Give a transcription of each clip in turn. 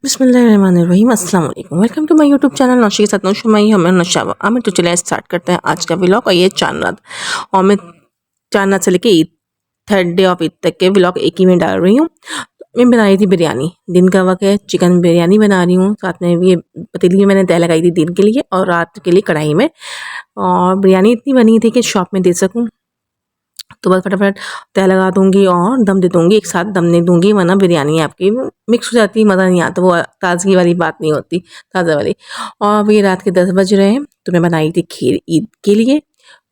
बिस्मिल्लाहिर्रहमानिर्रहीम अस्सलाम वालेकुम। Welcome to my YouTube channel Naushi के साथ नौशुमाई हमें नौशाबा आमिर। तो चलिए स्टार्ट करते हैं आज का व्लॉग। और ये चांद और मैं चांद से लेके Eid, third day of Eid तक के व्लॉग एक ही में डाल रही हूँ। मैं बना रही थी बिरयानी, दिन का वक्त है, चिकन बिरयानी बना रही हूँ। साथ में ये पतीली में मैंने तय लगाई थी दिन के लिए और रात के लिए कढ़ाई में। और बिरयानी इतनी बनी थी कि शॉप में दे सकूँ, तो बस फटाफट तय लगा दूंगी और दम दे दूंगी। एक साथ दम नहीं दूंगी वरना बिरयानी आपकी मिक्स हो जाती है, मज़ा नहीं आता, वो ताज़गी वाली बात नहीं होती, ताज़ा वाली। और अभी रात के 10 बज रहे हैं, तो मैं बनाई थी खीर ईद के लिए।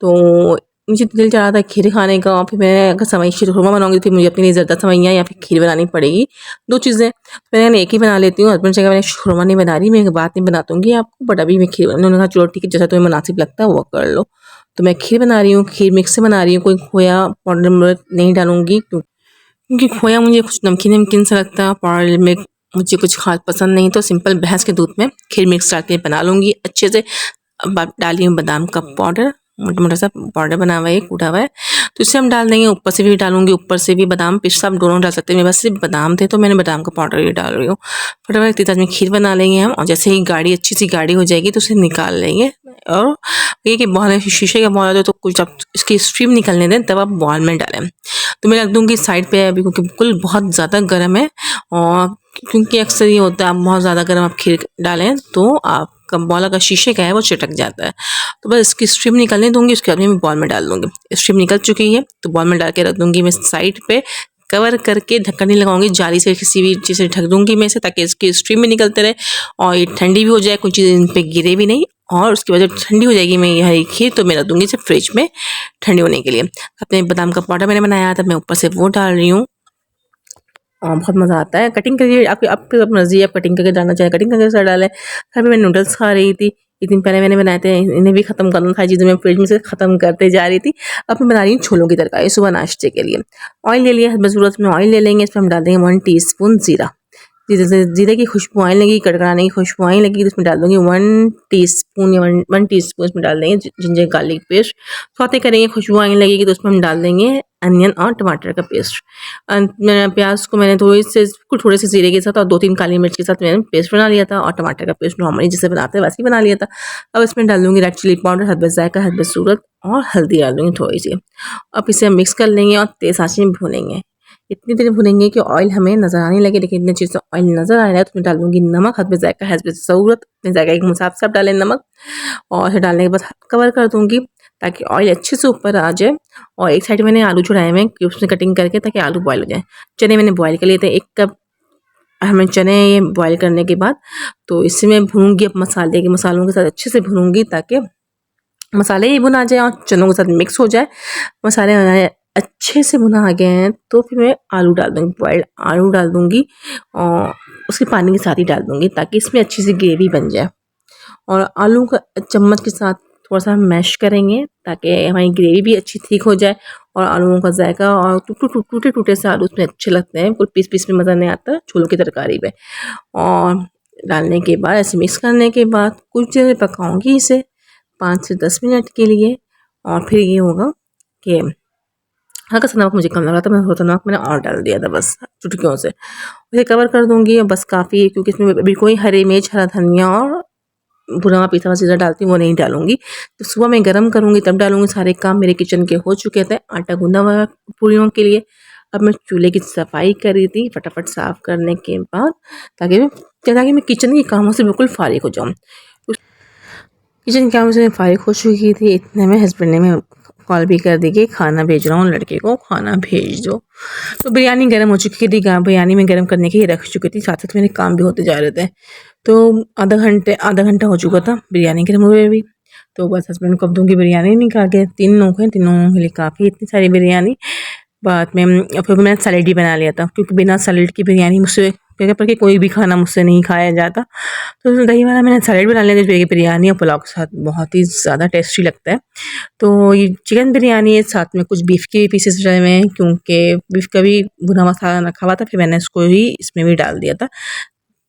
तो मुझे दिल चाह रहा था खीर खाने का, और फिर मैं अगर सेवई शीरखुरमा बनाऊंगी तो मुझे अपने लिए ज़्यादा सेवइयाँ या फिर खीर बनानी पड़ेगी, दो चीज़ें। तो मैंने एक ही बना लेती हूँ। हस्बैंड से कहा मैंने शीरखुरमा नहीं बना रही, मैं एक बात नहीं बना दूँगी आपको, बट अभी मैं खीर उन्होंने कहा चलो ठीक है, जैसा तुम्हें मुनासिब लगता है वो कर लो। तो मैं खीर बना रही हूँ, खीर मिक्स से बना रही हूँ, कोई खोया पाउडर मिल्क नहीं डालूंगी क्योंकि खोया मुझे कुछ नमकीन नमकीन सा लगता है, पाउडर मिल्क मुझे कुछ खास पसंद नहीं। तो सिंपल भैंस के दूध में खीर मिक्स डाल के बना लूँगी अच्छे से। अब आप डाली हूँ बादाम का पाउडर, मोटा मोटा सा पाउडर बना हुआ है, कूटा हुआ है, तो इसे हम डाल देंगे। ऊपर से भी डालूंगी, ऊपर से भी बादाम पिस्ता आप दोनों डाल सकते हैं। मेरे पास सिर्फ बादाम थे तो मैंने बादाम का पाउडर ही डाल रही हूँ। फटाफट इतनी में खीर बना लेंगे हम, और जैसे ही गाढ़ी अच्छी सी गाढ़ी हो जाएगी तो उसे निकाल लेंगे। और ये कि बॉल शीशे का बॉल है तो कुछ आप इसकी स्ट्रीम निकलने दें, तब आप बॉल में डालें। तो मैं रख दूँगी साइड पे अभी, क्योंकि बिल्कुल बहुत ज़्यादा गर्म है। और क्योंकि अक्सर ये होता है आप बहुत ज़्यादा गर्म आप खीर डालें तो आपका बॉल अगर शीशे का है वो चिटक जाता है। तो बस इसकी स्ट्रीम निकलने दूंगी, उसके बाद मैं बॉल में डाल दूंगी। स्ट्रीम निकल चुकी है तो बॉल में डाल के रख दूंगी मैं साइड पे, कवर करके ढक्कन नहीं लगाऊंगी, जाली से किसी भी चीज़ से ढक दूंगी मैं इसे, ताकि इसकी स्ट्रीम में निकलते रहे और ये ठंडी भी हो जाए, कोई चीज़ इन पर गिरे भी नहीं। और उसके बाद जब ठंडी हो जाएगी मैं यह खीर, तो मैं रख दूंगी इसे फ्रिज में ठंडी होने के लिए। अपने बादाम का पाउडर मैंने बनाया था, मैं ऊपर से वो डाल रही हूँ। बहुत मज़ा आता है। कटिंग करके आपकी मर्ज़ी है, आप कटिंग करके डालना चाहें कटिंग करके सर डालें। घर पे मैं नूडल्स खा रही थी, एक दिन पहले मैंने बनाए थे, इन्हें भी ख़त्म करना था, चीज़ें मैं फ्रिज में से ख़त्म करते जा रही थी। अब मैं बना रही हूँ छोलों की तरकारी सुबह नाश्ते के लिए। ऑयल ले लिया, बस ज़रूरत में ऑयल ले लेंगे, इसमें हम डाल देंगे 1 टीस्पून ज़ीरा। जैसे जीरे की खुशबू आने लगी, कड़कड़ाने की खुशबू आने लगी, तो इसमें डाल दूंगी 1 टीस्पून या 1 टीस्पून इसमें डाल देंगे जिंजर गार्लिक पेस्ट। सौते करेंगे, खुशबू आने लगेगी तो उसमें हम डाल देंगे अनियन और टमाटर का पेस्ट। प्याज को मैंने थोड़े से जीरे के साथ और 2-3 काली मिर्च के साथ मैंने पेस्ट बना लिया था, और टमाटर का पेस्ट नॉर्मली जिसे बनाते हैं वैसे ही बना लिया था। अब इसमें डाल दूंगी रेड चिली पाउडर, हल्दी जायका, हल्दी सूरत, और हल्दी डाल दूंगी थोड़ी सी। अब इसे मिक्स कर लेंगे और तेज आंच में भूनेंगे। इतनी देर भुनेंगे कि ऑयल हमें नज़र आने लगे, लेकिन इतनी अच्छे से ऑयल नज़र आ रहा है तो मैं डाल दूँगी नमक, हस्बे जायका हस्बे ज़रूरत, अपने जायका के हिसाब से आप डालें नमक। और फिर डालने के बाद कवर कर दूँगी ताकि ऑयल अच्छे से ऊपर आ जाए। और एक साइड मैंने आलू छुड़ाए हुए हैं क्यूब्स में कटिंग करके, ताकि आलू बॉयल हो जाए। चने मैंने बॉयल कर लिए थे, 1 कप हमें चने ये बॉयल करने के बाद। तो इससे मैं भूनूंगी अब मसालों के साथ अच्छे से भूनूंगी, ताकि मसाले ही भुना जाए और चनों के साथ मिक्स हो जाए। मसाले अच्छे से भुना आ गए हैं तो फिर मैं आलू डाल दूँगी, बॉइल्ड आलू डाल दूँगी, और उसके पानी के साथ ही डाल दूँगी ताकि इसमें अच्छी सी ग्रेवी बन जाए। और आलू का चम्मच के साथ थोड़ा-सा मैश करेंगे ताकि हमारी ग्रेवी भी अच्छी थिक हो जाए, और आलूओं का जायका और टूटे-टूटे से आलू उसमें अच्छे लगते हैं, कुछ पीस-पीस में मज़ा नहीं आता छोलों की तरकारी में। और डालने के बाद ऐसे मिक्स करने के बाद कुछ देर पकाऊँगी इसे 5 से 10 मिनट के लिए। और फिर ये होगा कि हल्का सा नमक मुझे कम लगा था, मैं थोड़ा सा नमक मैंने और डाल दिया था बस चुटकियों से। उसे कवर कर दूँगी और बस काफ़ी है, क्योंकि इसमें अभी कोई हरी मिर्च, हरा धनिया और भुना हुआ पिसा हुआ जीरा डालती हूँ वो नहीं डालूँगी। तो सुबह मैं गरम करूँगी तब डालूँगी। सारे काम मेरे किचन के हो चुके थे, आटा गूँधा हुआ है पूरियों के लिए। अब मैं चूल्हे की सफाई कर रही थी फटाफट साफ़ करने के बाद, ताकि मैं किचन के कामों से बिल्कुल फ़ारिग हो जाऊँ। किचन के कामों से फ़ारिग हो चुकी थी, इतने में हस्बैंड ने मैं कॉल भी कर दी कि खाना भेज रहा हूँ, लड़के को खाना भेज दो। तो बिरयानी गर्म हो चुकी थी, बिरयानी में गर्म करने के लिए रख चुकी थी, साथ साथ मेरे काम भी होते जा रहे थे। तो आधा घंटा हो चुका था बिरयानी गर्म हुए भी। तो बस हस्बैंड को अब दूँगी बिरयानी निकाल के, 3 लोग हैं, 3 लोगों के लिए काफ़ी इतनी सारी बिरयानी। बाद में फिर मैंने सैलेड ही बना लिया था, क्योंकि बिना सैलेड की बिरयानी मुझसे जगह पर कि कोई भी खाना मुझसे नहीं खाया जाता। तो दही वाला मैंने सैलेड बना लिया, जो बिरयानी और पुलाव के साथ बहुत ही ज़्यादा टेस्टी लगता है। तो ये चिकन बिरयानी है, साथ में कुछ बीफ के पीसेस डले हुए हैं, क्योंकि बीफ का भी भुना मसाला रखा हुआ था, फिर मैंने इसको ही इसमें भी डाल दिया था।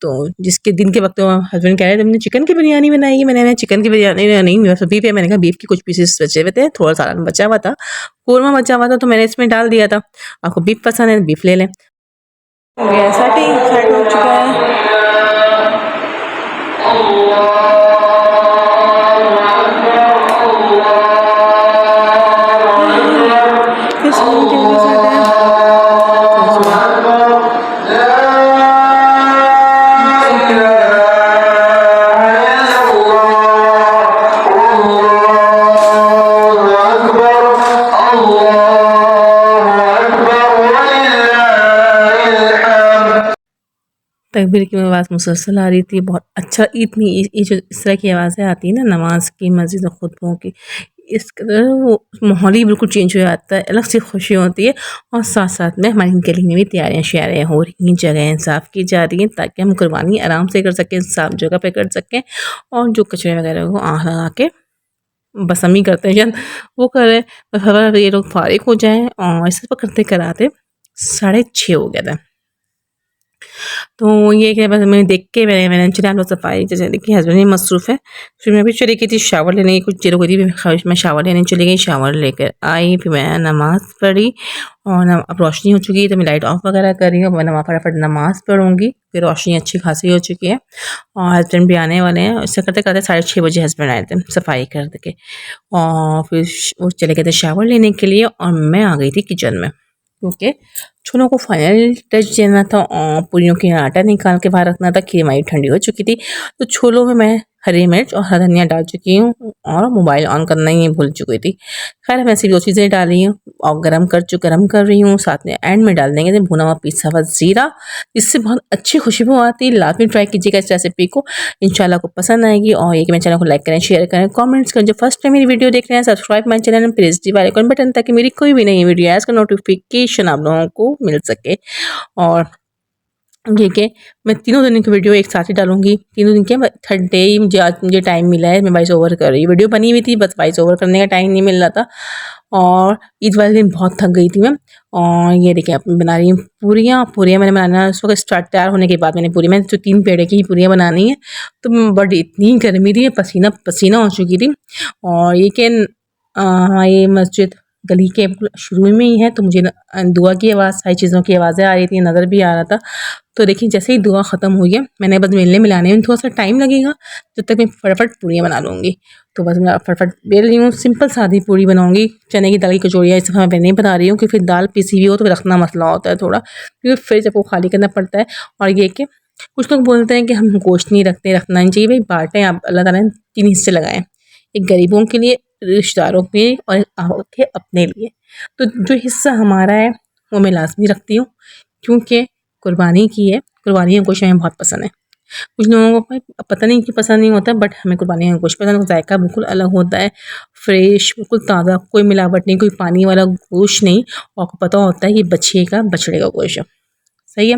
तो जिसके दिन के वक्त हस्बैंड कह रहे थे तुमने चिकन की बिरयानी बनाई है, मैंने चिकन की बिरयानी नहीं, मेरे पास बीफ है। मैंने कहा बीफ के कुछ पीसेस बचे हुए थे, थोड़ा सालन बचा हुआ था, कौरमा बचा हुआ था, तो मैंने इसमें डाल दिया था। आपको बीफ पसंद है बीफ ले लें। हो गया सेटिंग, सेट हो चुका है। तकबीर की आवाज़ मुसलसल आ रही थी। बहुत अच्छा इतनी ये जो इस तरह की आवाज़ें आती हैं ना नमाज की, मस्जिद और खुतबों की, इस कदर वो माहौल ही बिल्कुल चेंज हो जाता है, अलग सी खुशी होती है। और साथ-साथ में हमारी गली में भी तैयारियाँ हो रही हैं, जगहें साफ़ की जा रही हैं ताकि हम कुर्बानी आराम से कर सकें, साफ़ जगह पे कर सकें और जो कचरे वगैरह को आग लगा के बस हम ही करते हैं शायद वो करें। बस अगर ये लोग फारिग हो जाएँ और इस पर करते-कराते 6:30 हो गया था। तो ये क्या बस मैं देख के मैंने चला लो सफाई जैसे देखिए हस्बैंड भी मसरूफ़ है। फिर मैं भी चली गई थी शावर लेने, कुछ देर हो गई थी ख़्वाहिश मैं शावर लेने चली गई, शावर लेकर आई, फिर मैं नमाज़ पढ़ी और अब रोशनी हो चुकी है तो मैं लाइट ऑफ वगैरह कर रही हूँ। मैं फटाफट नमाज़ पढ़ूँगी, फिर रोशनी अच्छी खासी हो चुकी है और हस्बैंड भी आने वाले हैं। ऐसा करते-करते 6:30 बजे हस्बैंड आए थे सफाई कर के और फिर वो चले गए थे शावर लेने के लिए और मैं आ गई थी किचन में क्योंकि छोलों को फाइनल टच देना था और पूरियों के आटा निकाल के बाहर रखना था। खीर हमारी ठंडी हो चुकी थी तो छोलों में मैं हरी मिर्च और हरा धनिया डाल चुकी हूँ और मोबाइल ऑन करना ही भूल चुकी थी। खैर मैं ऐसी 2 चीज़ें डाली हूँ और गरम कर रही हूँ। साथ में एंड में डाल देंगे भुना हुआ पिसा हुआ ज़ीरा, इससे बहुत अच्छी खुशबू आती है। लाजमी ट्राई कीजिएगा इस रेसिपी को, इंशाल्लाह आपको पसंद आएगी। और ये कि मेरे चैनल को लाइक करें, शेयर करें, कमेंट्स करें। जो फर्स्ट टाइम मेरी वीडियो देख रहे हैं subscribe my channel and press the bell icon button ताकि मेरी कोई भी नई वीडियो आए उसका नोटिफिकेशन आप लोगों को मिल सके। और ये कि मैं तीनों दिन की वीडियो एक साथ ही डालूंगी। तीनों दिन के थर्ड डे मुझे आज मुझे टाइम मिला है, मैं वॉइस ओवर कर रही हूँ। वीडियो बनी हुई थी बस वॉइस ओवर करने का टाइम नहीं मिल रहा था और ईद वाले दिन बहुत थक गई थी मैं। और ये देखिए अब बना रही हूँ पूरियाँ मैंने बनाना उस वक्त स्टार्ट तैयार होने के बाद मैंने जो 3 पेड़े की पूरियाँ बनानी है तो बट इतनी गर्मी थी पसीना पसीना हो चुकी थी। और ये कि ये मस्जिद गली के शुरू में ही है तो मुझे दुआ की आवाज़, सारी चीज़ों की आवाज़ें आ रही थी, नज़र भी आ रहा था। तो देखिए जैसे ही दुआ ख़त्म हुई है मैंने बस मिलने मिलाने में थोड़ा सा टाइम लगेगा, जब तक मैं फटाफट पूरियाँ बना लूँगी। तो बस मैं फटाफट बेल रही हूँ, सिंपल सादी पूरी बनाऊँगी। चने की दाल की कचौड़ियाँ इस दफ़ा मैं नहीं बना रही हूँ क्योंकि फिर दाल पिसी हुई हो तो रखना मसला होता है थोड़ा, क्योंकि फिर जब वो खाली करना पड़ता है। और ये कि कुछ लोग बोलते हैं कि हम गोश्त नहीं रखते, रखना नहीं चाहिए। भाई बाँटें, आप अल्लाह ताला ने 3 हिस्से लगाए, एक गरीबों के लिए, रिश्तेदारों के लिए और आपके अपने लिए। तो जो हिस्सा हमारा है वो मैं लाज़मी रखती हूँ क्योंकि कुर्बानी की है। कुर्बानी का गोश्त हमें बहुत पसंद है। कुछ लोगों को पता नहीं कि पसंद नहीं होता बट हमें कुर्बानी का गोश्त पसंद है। जायका बिल्कुल अलग होता है, फ्रेश, बिल्कुल ताज़ा, कोई मिलावट नहीं, कोई पानी वाला गोश्त नहीं। और आपको पता होता है ये बछड़े का गोश्त है, सही है।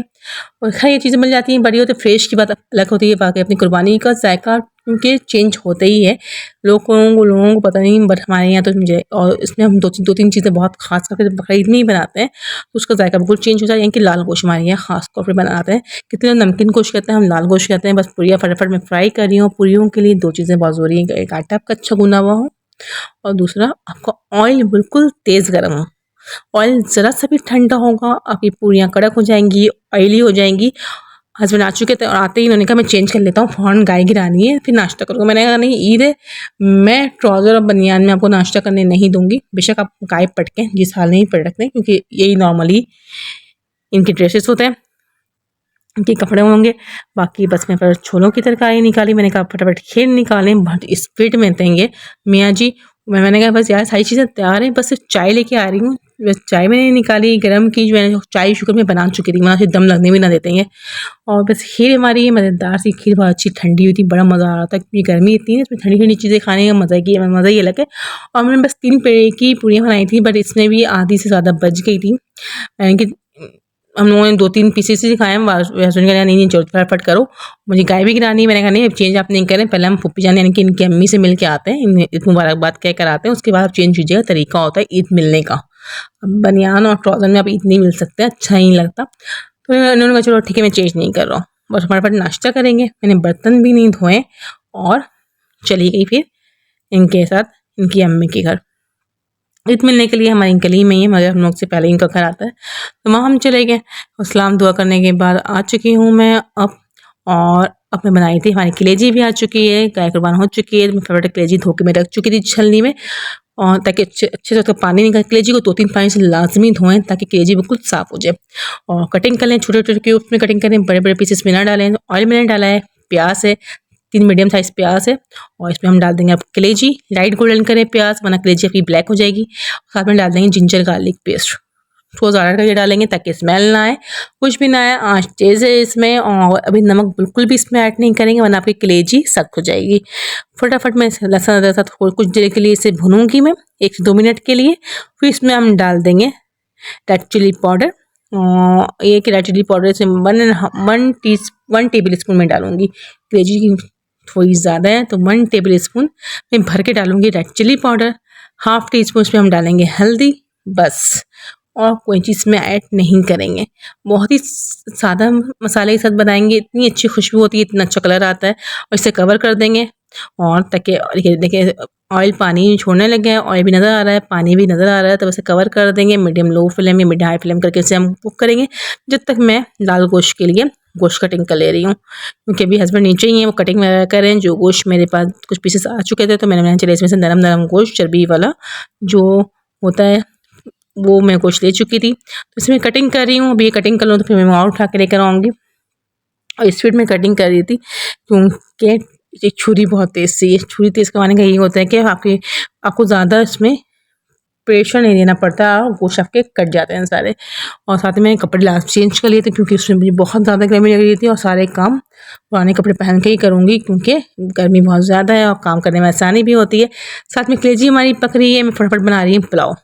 और खैर ये चीज़ें मिल जाती हैं, बड़ी होती है, फ्रेश की बात अलग होती है। बाकी अपनी कुर्बानी का जायका क्योंकि चेंज होता ही है, लोगों को पता नहीं बट हमारे यहाँ तो मुझे और इसमें हम 2-3 चीज़ें बहुत ख़ास करके जब बकरीद में ही बनाते हैं तो उसका जायका बिल्कुल चेंज हो जाता है। यानी कि लाल गोश्त हमारे यहाँ ख़ास तौर पर बनाते हैं। कितने लोग नमकीन गोश्त कहते हैं, हम लाल गोश्त कहते हैं। बस पूरियाँ फटाफट मैं फ्राई कर रही हूँ। पूरियों के लिए 2 चीज़ें बहुत ज़रूरी हैं, एक आटा आपका अच्छा गूँधा हुआ हो और दूसरा आपका ऑयल बिल्कुल तेज़ गर्म हो। ऑयल ज़रा सा भी ठंडा होगा आपकी पूरियाँ कड़क हो जाएंगी, ऑयली हो जाएंगी। हस्बैंड आ चुके थे और आते ही उन्होंने कहा मैं चेंज कर लेता हूँ, फ़ौरन गाय गिरानी है फिर नाश्ता करूँगा। मैंने कहा नहीं ईद है, मैं ट्राउज़र और बनियान में आपको नाश्ता करने नहीं दूँगी। बेशक आप गाय पटकें, जिस हाल में ही पटकते हैं क्योंकि यही नॉर्मली इनके ड्रेसेस होते हैं, इनके कपड़े होंगे। बाकी बस मैं पर छोलों की तरकारी निकाली, मैंने कहा फटाफट खीर निकालें, बहुत स्पीड में देंगे मियाँ जी। मैंने कहा बस यार सारी चीज़ें तैयार हैं, बस सिर्फ चाय लेके आ रही हूँ। बस चाय मैंने निकाली, गर्म की, जो मैंने चाय शुगर में बना चुकी थी, वहाँ से दम लगने भी ना देते हैं। और बस खीर हमारी मज़ेदार सी खीर, बहुत अच्छी ठंडी हुई थी, बड़ा मज़ा आ रहा था क्योंकि गर्मी इतनी है, इसमें ठंडी-ठंडी चीज़ें खाने का मज़ा ही अलग है। और मैंने बस 3 पेड़े की पूरियाँ बनाई थी बट इसमें भी आधी से ज़्यादा बच गई थी। यानी कि हम लोगों ने 2-3 पीसेस ही खाए हैं। हस्बैंड कह रहे नहीं चलो फटाफट करो, मुझे गाय भी गिरानी है। मैंने कहा नहीं अब चेंज आप नहीं करें, पहले हम फूफी जान यानी कि इनकी अम्मी से मिल के आते हैं, इन्हें ईद मुबारकबाद कह कर आते हैं, उसके बाद आप चेंज कीजिएगा। तरीका होता है ईद मिलने का, बनियान और ट्राउज़र में आप ईद नहीं मिल सकते, अच्छा नहीं लगता। तो इन्होंने कहा चलो ठीक है मैं चेंज नहीं कर रहा हूँ, बस फटाफट नाश्ता करेंगे। मैंने बर्तन भी नहीं धोए और चली गई फिर इनके साथ इनकी अम्मी के घर। ईद मिलने के लिए हमारी गली में ही है मगर हम लोग से पहले इनका घर आता है, तो वहाँ हम चले गए। सलाम दुआ करने के बाद आ चुकी हूँ मैं अब। और अब मैं बनाई थी, हमारी कलेजी भी आ चुकी है, गाय कुर्बान हो चुकी है। मैं फटाफट कलेजी धो के मैं रख चुकी थी छलनी में, और ताकि अच्छे अच्छे से उसका पानी निकाल। कलेजी को 2-3 पानी से लाजमी धोएं ताकि कलेजी बिल्कुल साफ़ हो जाए। और कटिंग कर लें, छोटे छोटे क्यूब्स में कटिंग करें, बड़े बड़े पीसेस में ना डालें। ऑयल मैंने डाला है, प्याज है, 3 मीडियम साइज़ प्याज है, और इसमें हम डाल देंगे अब कलेजी। लाइट गोल्डन करें प्याज, वरना कलेजी आपकी ब्लैक हो जाएगी। साथ में डाल देंगे जिंजर गार्लिक पेस्ट, थोड़ा ज़्यादा करके डालेंगे ताकि स्मेल ना आए, कुछ भी ना आए। आँच तेज़ है इसमें, और अभी नमक बिल्कुल भी इसमें ऐड नहीं करेंगे वरना आपकी कलेजी सख्त हो जाएगी। फटाफट मैं लहसुन अदरक के साथ कुछ देर के लिए इसे भूनूंगी मैं 1 से 2 मिनट के लिए। फिर इसमें हम डाल देंगे रेड चिली पाउडर, ये कि रेड चिली पाउडर से 1 टेबल स्पून में डालूंगी। कलेजी की थोड़ी ज़्यादा है तो 1 टेबल स्पून मैं भर के डालूंगी red chilli powder. 1/2 teaspoon इसमें हम डालेंगे हल्दी, बस, और कोई चीज़ में ऐड नहीं करेंगे। बहुत ही सादा मसाले के साथ बनाएंगे, इतनी अच्छी खुशबू होती है, इतना अच्छा कलर आता है। और इसे कवर कर देंगे, और ताकि देखिए ऑयल पानी छोड़ने लग गया है, ऑयल भी नज़र आ रहा है, पानी भी नज़र आ रहा है। तो वैसे कवर कर देंगे, मीडियम लो फ्लेम या मीडियम हाई फ्लेम करके इसे हम कुक करेंगे जब तक मैं लाल गोश्त के लिए गोश्त कटिंग कर ले रही हूँ, क्योंकि अभी हस्बैंड नीचे ही हैं, वो कटिंग वगैरह कर रहे हैं। जो गोश्त मेरे पास कुछ पीसेस आ चुके थे तो मैंने चले इसमें से नरम नरम गोश्त, चर्बी वाला जो होता है वो मैं गोश्त ले चुकी थी, तो इसमें कटिंग कर रही हूँ। अभी ये कटिंग कर लूँ तो फिर मैं और उठा के लेकर आऊँगी। और स्पीड में कटिंग कर रही थी क्योंकि एक छुरी बहुत तेज़ सी है। छुरी तेज़ करवाने का यही होता है कि आपको ज़्यादा इसमें प्रेशर नहीं देना पड़ता, गोश्त आपके कट जाते हैं सारे। और साथ में कपड़े लास्ट चेंज कर लिए थे क्योंकि उसमें मुझे बहुत ज़्यादा गर्मी लग रही थी, और सारे काम पुराने कपड़े पहन के ही करूँगी क्योंकि गर्मी बहुत ज़्यादा है और काम करने में आसानी भी होती है। साथ में कलेजी हमारी पक रही है, मैं फटाफट बना रही हूँ पुलाव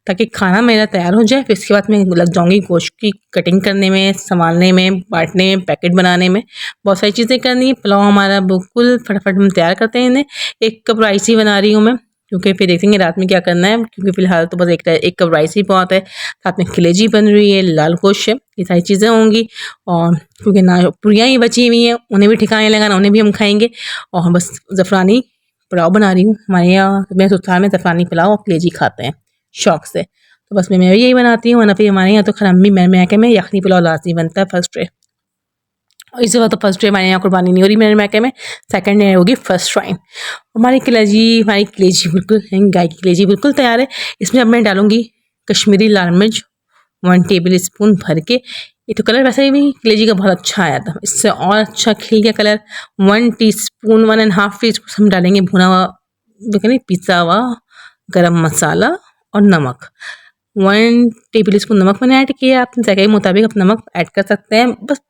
ताकि खाना मेरा तैयार हो जाए। फिर इसके बाद मैं लग जाऊँगी गोश्त की कटिंग करने में, संभालने में, बांटने में, पैकेट बनाने में, बहुत सारी चीज़ें करनी है। पुलाव हमारा बिल्कुल फटाफट हम तैयार करते हैं इन्हें। 1 कप राइस ही बना रही हूँ मैं, क्योंकि फिर देखेंगे रात में क्या करना है, क्योंकि फ़िलहाल तो बस 1 कप राइस ही बहुत है। साथ में कलेजी बन रही है, लाल गोश्त है, ये सारी चीज़ें होंगी। और क्योंकि ना पूरियाँ ही बची हुई हैं, उन्हें भी ठिकाने लगाना, उन्हें भी हम खाएँगे। और बस ज़फ़रानी पुलाव बना रही हूँ। हमारे यहाँ मैं ससुराल में ज़फ़रानी पुलाव और कलेजी खाते हैं शौक़ से, तो बस मैं भी यही बनाती हूँ। वरना फिर हमारे यहाँ तो खैर अम्मी मैं के में यखनी पुलाव लाज़मी बनता है फर्स्ट डे। और इस बार तो फर्स्ट डे हमारे यहाँ कुर्बानी नहीं हो रही मेरे मैके में, सेकंड डे होगी फर्स्ट टाइम। हमारी कलेजी बिल्कुल गाय की कलेजी बिल्कुल तैयार है। इसमें अब मैं डालूँगी कश्मीरी लाल मिर्च 1 टेबल स्पून भर के। ये तो कलर वैसे भी कलेजी का बहुत अच्छा आया था, इससे और अच्छा खिल गया कलर। 1 टीस्पून 1.5 टीस्पून हम डालेंगे भुना हुआ पिसा हुआ गरम मसाला और नमक। 1 टेबल स्पून नमक मैंने ऐड किया, अपने जायके के मुताबिक आप नमक ऐड कर सकते हैं। बस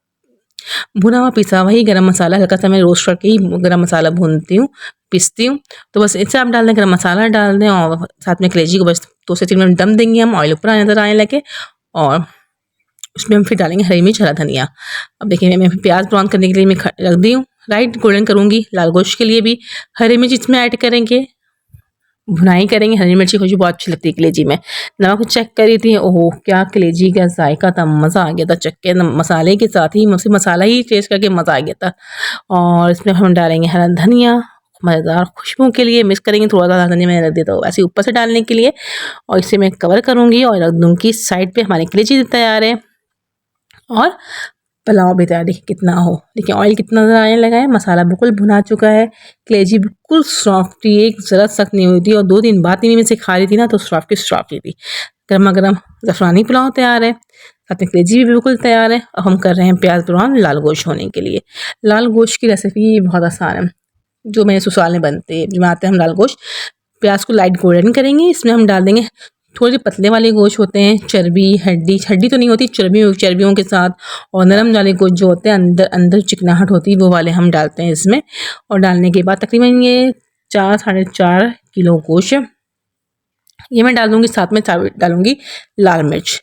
भुना हुआ पिसा हुआ ही गरम मसाला, हल्का सा मैं रोस्ट करके ही गरम मसाला भूनती हूँ, पीसती हूँ। तो बस इससे आप डाल दें, गरम मसाला डाल दें, और साथ में कलेजी को बस 2 से 3 मिनट दम देंगे हम, ऑयल ऊपर नज़र आने लगे। और उसमें हम फिर डालेंगे हरी मिर्च, हरा धनिया। अब देखिए मैं प्याज ब्राउन करने के लिए मैं रख दी हूँ, लाइट गोल्डन करूँगी। लाल गोश्त के लिए भी हरी मिर्च इसमें ऐड करेंगे, भुनाई करेंगे। हरी मिर्ची खुशबू बहुत अच्छी लगती है कलेजी में। नमक चेक करी थी, ओह क्या कलेजी का जायका था, मज़ा आ गया था चख के, मसाले के साथ ही मसाला ही टेस्ट करके मज़ा आ गया था। और इसमें हम डालेंगे हरा धनिया, मज़ेदार खुशबू के लिए मिक्स करेंगे। थोड़ा सा धनिया मैंने रख दिया था ऐसे ऊपर से डालने के लिए, और इसे मैं कवर करूँगी और रख दूँगी साइड पर। हमारी कलेजी तैयार है और पुलाव भी तैयार। देखिए कितना हो, देखिए ऑयल कितना ज़्यादा आने लगा है, मसाला बिल्कुल भुना चुका है, कलेजी बिल्कुल सॉफ्ट थी, एक ज़रा सख्त नहीं हुई थी। और 2 दिन बाद में से खा रही थी ना तो सॉफ्ट थी। गर्मा गर्म ज़फ़रानी पुलाव तैयार है, साथ में कलेजी भी बिल्कुल तैयार है। अब हम कर रहे हैं प्याज ब्राउन लाल गोश्त होने के लिए। लाल गोश्त की रेसिपी बहुत आसान है, जो मेरे ससुराल में बनाते हैं हम लाल गोश्त। प्याज को लाइट गोल्डन करेंगे, इसमें हम डाल देंगे थोड़े पतले वाले गोश्त होते हैं, चर्बी हड्डी तो नहीं होती, चर्बियों के साथ। और नरम वाले गोश्त जो होते हैं, अंदर चिकनाहट होती है, वो वाले हम डालते हैं इसमें। और डालने के बाद तकरीबन ये 4-4.5 किलो गोश्त ये मैं डाल दूँगी। साथ में डालूँगी लाल मिर्च,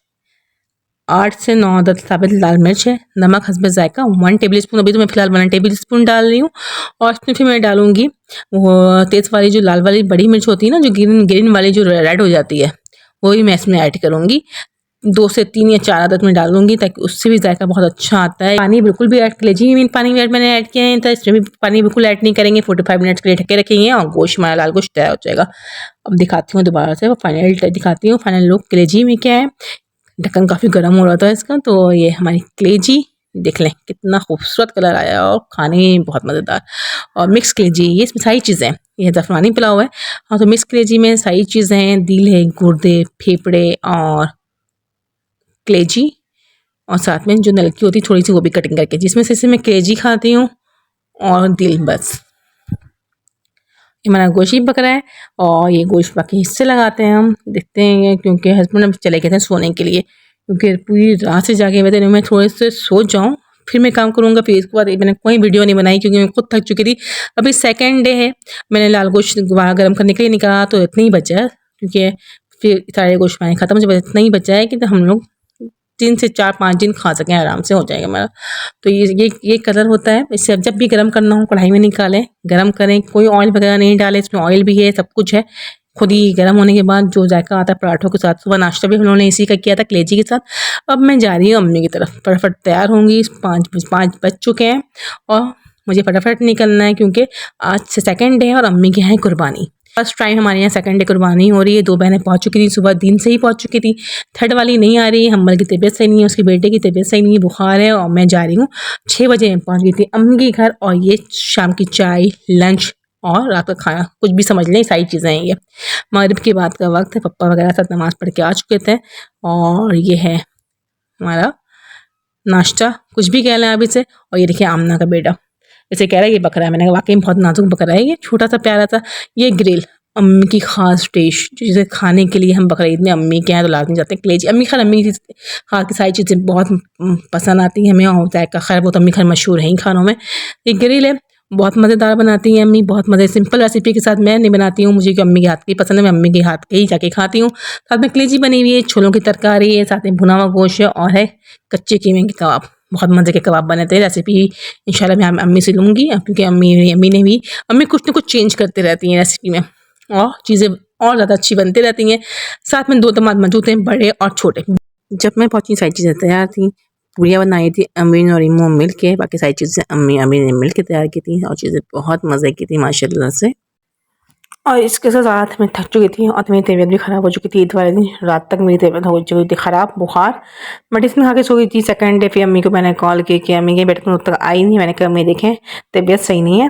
8 से 9 अदद साबित लाल मिर्च है। नमक हस्बे जायका 1 टेबल स्पून, अभी तो मैं फ़िलहाल 1 टेबल स्पून डाल रही हूँ। और इसमें फिर मैं डालूँगी वो तेज़ वाली जो लाल वाली बड़ी मिर्च होती है ना, जो ग्रीन वाली जो रेड हो जाती है, वही मैं इसमें ऐड करूँगी। 2 से 3 या 4 अदद में डालूँगी ताकि उससे भी जायका बहुत अच्छा आता है। पानी बिल्कुल भी ऐड कलेजी में पानी मैंने ऐड किया है, तो इसमें भी पानी बिल्कुल ऐड नहीं करेंगे। 45 मिनट्स के लिए ढके रखेंगे और गोश्त हमारा लाल गोश्त तैयार हो जाएगा। अब दिखाती हूँ दोबारा से, फाइनल दिखाती हूँ फाइनल लुक कलेजी में क्या है। ढक्कन काफ़ी गर्म हो रहा था इसका, तो ये हमारी कलेजी देख लें कितना खूबसूरत कलर आया और खाने में बहुत मज़ेदार। और मिक्स कलेजी, ये इसमें सारी चीज़ें हैं, ये ज़फ़रानी पुलाव है। हाँ, तो मिक्स कलेजी में सारी चीज़ें हैं, दिल है, गुर्दे, फेफड़े और कलेजी, और साथ में जो नलकी होती है थोड़ी सी वो भी कटिंग करके, जिसमें से मैं कलेजी खाती हूँ और दिल बस। ये हमारा गोश्त ही पक रहा है और ये गोश्त बाकी हिस्से लगाते हैं हम, देखते हैं, क्योंकि हस्बैंड अब चले गए थे सोने के लिए, क्योंकि पूरी रात से जागे हुए थे। मैं थोड़े से सो जाऊँ फिर मैं काम करूँगा, फिर इसके बाद मैंने कोई वीडियो नहीं बनाई क्योंकि मैं खुद थक चुकी थी। अभी सेकंड डे है, मैंने लाल गोश्त गर्म करने के लिए निकाला तो इतना ही बचा है, क्योंकि फिर सारे गोश्त पानी ख़त्म हो जाए, इतना ही बचा है कि तो हम लोग 3 से 4-5 दिन खा सकें, आराम से हो जाएगा हमारा। तो ये कलर होता है। इससे अब जब भी गरम करना हो कढ़ाई में निकालें, गरम करें, कोई ऑयल वगैरह नहीं डालें, इसमें ऑयल भी है, सब कुछ है। खुद ही गरम होने के बाद जो जायका आता है पराठों के साथ, सुबह नाश्ता भी हम लोगों ने इसी का किया था कलेजी के साथ। अब मैं जा रही हूँ अम्मी की तरफ, फटाफट तैयार होंगी, 5 बज चुके हैं और मुझे फटाफट निकलना है, क्योंकि आज से सेकंड डे है और अम्मी के यहाँ है कुर्बानी। फर्स्ट टाइम हमारे यहाँ सेकंड डे कुर्बानी हो रही है। 2 बहनें पहुँच चुकी थी, सुबह दिन से ही पहुँच चुकी थी। थर्ड वाली नहीं आ रही है, हम्बल की तबीयत सही नहीं है, उसके बेटे की तबीयत सही नहीं है, बुखार है, और मैं जा रही हूँ। 6 बजे पहुँच गई थी अम्मी के घर, और ये शाम की चाय, लंच और रात का खाना, कुछ भी समझ लें, सारी चीज़ें हैं ये। मगरिब की बात का वक्त है, पप्पा वगैरह साथ नमाज़ पढ़ के आ चुके थे, और ये है हमारा नाश्ता, कुछ भी कह लें अभी से। और ये देखिए आमना का बेटा, इसे कह रहा है ये बकरा है, मैंने कहा वाकई में बहुत नाजुक बकरा है, ये छोटा सा प्यारा सा। ये ग्रिल अम्मी की खास डिश, जिसे खाने के लिए हम बकरा ईद में अम्मी के यहाँ तो लाजमी जाते हैं। कलेजी अम्मी की हाथ की सारी चीज़ें बहुत पसंद आती हैं हमें, और जायका खैर वो तो अम्मी खैर मशहूर है ही खानों में। ये ग्रिल है, बहुत मज़ेदार बनाती हैं अम्मी, बहुत मज़े, सिंपल रेसिपी के साथ मैं नहीं बनाती हूँ, मुझे अम्मी के हाथ की पसंद है, मैं अम्मी के हाथ के ही जाके खाती हूँ। साथ में कलेजी बनी हुई है, छोलों की तरकारी है, साथ में भुना हुआ गोश्त है, और है कच्चे कीमे के कबाब। बहुत मज़े के कबाब बने थे। रेसिपी इंशाल्लाह मैं अम्मी से लूँगी, क्योंकि अम्मी कुछ ना कुछ चेंज करते रहती हैं रेसिपी में, और चीज़ें और ज़्यादा अच्छी बनती रहती हैं। साथ में 2 दामाद मौजूद हैं, बड़े और छोटे। जब मैं पहुँची सारी चीज़ें तैयार थी, पूड़ियाँ बनाई थी अम्मी ने और इमो मिल के, बाकी सारी चीज़ें अम्मी ने मिल के तैयार की थी, और चीज़ें बहुत मज़े की थी माशाल्लाह से। और इसके साथ मैं थक चुकी थी और मेरी तबीयत भी ख़राब हो चुकी थी। ईद वाले दिन रात तक मेरी तबीयत हो चुकी थी ख़राब, बुखार, मेडिसिन खा के सो गई थी। सेकंड डे फिर अम्मी को मैंने कॉल की कि अम्मी के बेटे को तक आई नहीं, मैंने कहा अम्मी देखें तबीयत सही नहीं है,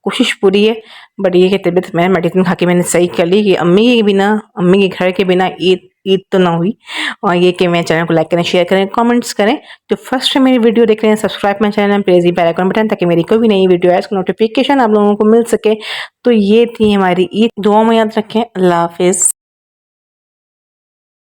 कोशिश पूरी है, बट ये कि तबीयत मैं मेडिसिन खा के मैंने सही कर ली कि अम्मी के बिना, अम्मी के घर के बिना ईद तो ना हुई। और ये कि मेरे चैनल को लाइक करें, शेयर करें, कमेंट्स करें। जो फर्स्ट मेरी वीडियो देख रहे हैं, subscribe my channel, press bell icon button, ताकि मेरी कोई भी नई वीडियो है उसका नोटिफिकेशन आप लोगों को मिल सके। तो ये थी हमारी ईद, दुआ में याद रखें। अल्लाह हाफिज़।